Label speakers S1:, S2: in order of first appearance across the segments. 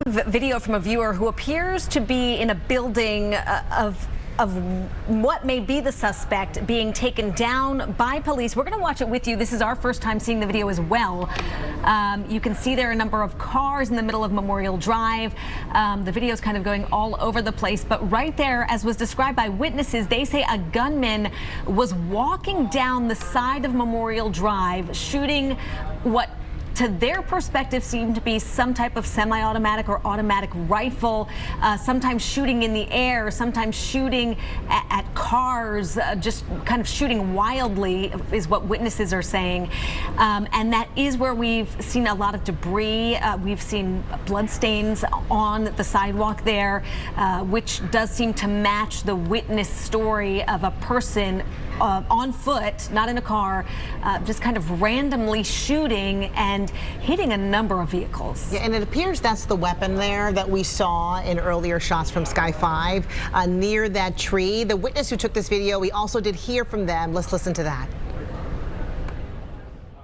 S1: Video from a viewer who appears to be in a building of what may be the suspect being taken down by police. We're going to watch it with you. This is our first time seeing the video as well. You can see there are a number of cars in the middle of Memorial Drive. The video is kind of going all over the place, but right there, as was described by witnesses, they say a gunman was walking down the side of Memorial Drive shooting what to their perspective seemed to be some type of semi-automatic or automatic rifle, sometimes shooting in the air, sometimes shooting at cars, just kind of shooting wildly is what witnesses are saying. And that is where we've seen a lot of debris. We've seen bloodstains on the sidewalk there, which does seem to match the witness story of a person on foot, not in a car, just kind of randomly shooting and hitting a number of vehicles.
S2: Yeah, and it appears that's the weapon there that we saw in earlier shots from Sky 5 near that tree. The witness who took this video, we also did hear from them. Let's listen to that.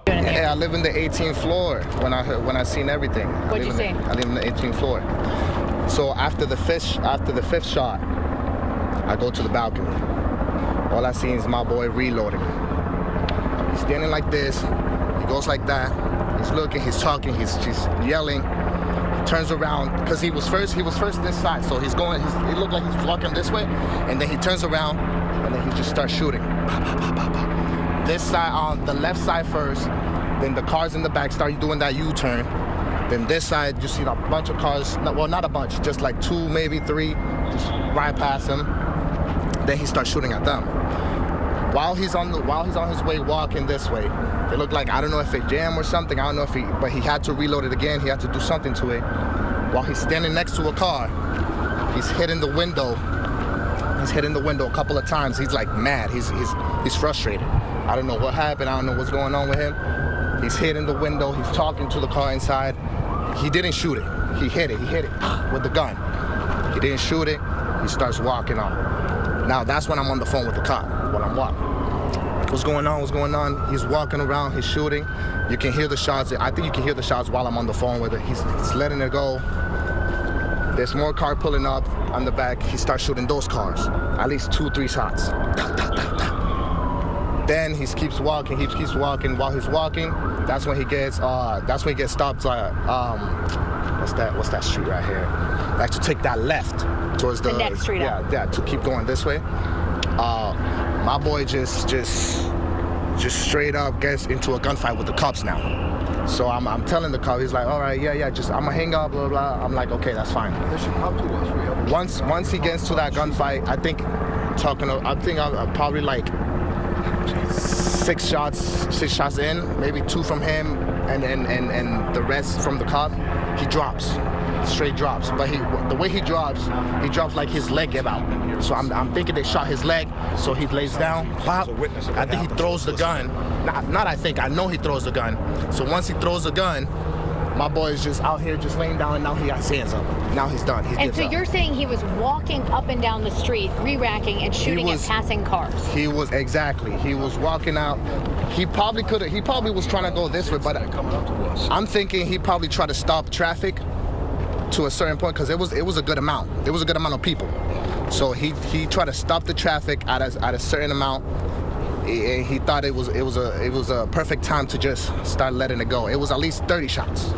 S3: Yeah, I live in the 18th floor when I seen everything.
S4: What'd you say?
S3: I live in the 18th floor. So after the fifth shot, I go to the balcony. All I see is my boy reloading. He's standing like this. He goes like that. He's looking. He's talking. He's just yelling. He turns around because he was first this side. So he's going. He looked like he's walking this way, and then he turns around, and then he just starts shooting. This side, on the left side first. Then the cars in the back start doing that U-turn. Then this side, you see a bunch of cars. Well, not a bunch, just like 2, maybe 3, just right past him. Then he starts shooting at them. While he's on his way walking this way, it looked like, I don't know if it jammed or something. I don't know if but he had to reload it again. He had to do something to it. While he's standing next to a car, he's hitting the window. He's hitting the window a couple of times. He's like mad. He's frustrated. I don't know what happened. I don't know what's going on with him. He's hitting the window. He's talking to the car inside. He didn't shoot it. He hit it. He hit it with the gun. He didn't shoot it. He starts walking on. Now that's when I'm on the phone with the cop, when I'm walking. What's going on? What's going on? He's walking around, he's shooting. You can hear the shots. I think you can hear the shots while I'm on the phone with it. He's letting it go. There's more car pulling up on the back. He starts shooting those cars. At least 2, 3 shots. Then he keeps walking, While he's walking, that's when he gets stopped. What's that street right here? Like to take that left towards the
S4: next street up.
S3: Yeah, to keep going this way. My boy just straight up gets into a gunfight with the cops now. So I'm telling the cop, he's like, all right, yeah, just I'm gonna hang up, blah blah. I'm like, okay, that's fine.
S5: They should come to us.
S3: Once he gets to that gunfight, I think I'm probably like 6 shots in, maybe 2 from him, and the rest from the cop. He drops. Straight drops, but the way he drops like his leg gave out. So I'm thinking they shot his leg, so he lays down. Pop. I think he throws the gun. I know he throws the gun. So once he throws the gun, my boy is just out here just laying down, and now he got his hands up. Now he's done.
S4: And so you're saying he was walking up and down the street, re-racking and shooting at passing cars? He was
S3: walking out. He probably was trying to go this way, but I'm thinking he probably tried to stop traffic to a certain point, because it was a good amount. There was a good amount of people. So he tried to stop the traffic at a certain amount. He thought it was a perfect time to just start letting it go. It was at least 30 shots.